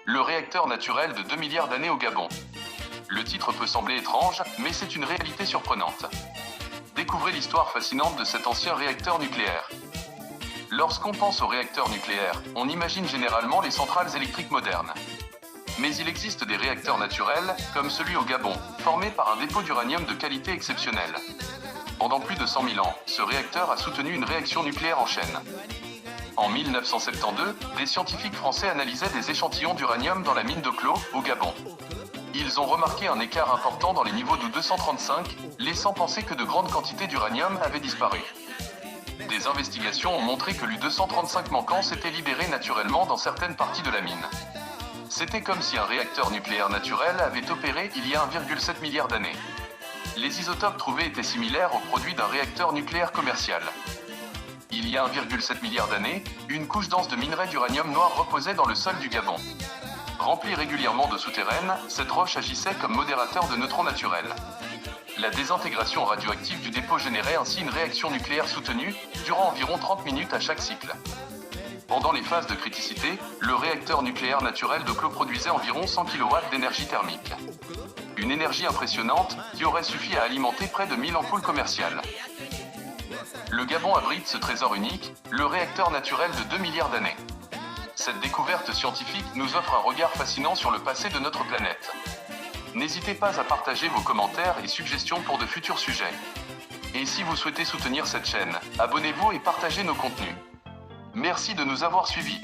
Le réacteur naturel de 2 milliards d'années au Gabon. Le titre peut sembler étrange, mais c'est une réalité surprenante. Découvrez l'histoire fascinante de cet ancien réacteur nucléaire. Lorsqu'on pense au réacteur nucléaire, on imagine généralement les centrales électriques modernes. Mais il existe des réacteurs naturels, comme celui au Gabon, formés par un dépôt d'uranium de qualité exceptionnelle. Pendant plus de 100 000 ans, ce réacteur a soutenu une réaction nucléaire en chaîne. En 1972, des scientifiques français analysaient des échantillons d'uranium dans la mine de Clos, au Gabon. Ils ont remarqué un écart important dans les niveaux d'U-235, laissant penser que de grandes quantités d'uranium avaient disparu. Des investigations ont montré que l'U-235 manquant s'était libéré naturellement dans certaines parties de la mine. C'était comme si un réacteur nucléaire naturel avait opéré il y a 1,7 milliard d'années. Les isotopes trouvés étaient similaires aux produits d'un réacteur nucléaire commercial. Il y a 1,7 milliard d'années, une couche dense de minerai d'uranium noir reposait dans le sol du Gabon. Remplie régulièrement d'eau souterraine, cette roche agissait comme modérateur de neutrons naturels. La désintégration radioactive du dépôt générait ainsi une réaction nucléaire soutenue, durant environ 30 minutes à chaque cycle. Pendant les phases de criticité, le réacteur nucléaire naturel de Clos produisait environ 100 kW d'énergie thermique. Une énergie impressionnante qui aurait suffi à alimenter près de 1000 ampoules commerciales. Le Gabon abrite ce trésor unique, le réacteur naturel de 2 milliards d'années. Cette découverte scientifique nous offre un regard fascinant sur le passé de notre planète. N'hésitez pas à partager vos commentaires et suggestions pour de futurs sujets. Et si vous souhaitez soutenir cette chaîne, abonnez-vous et partagez nos contenus. Merci de nous avoir suivis.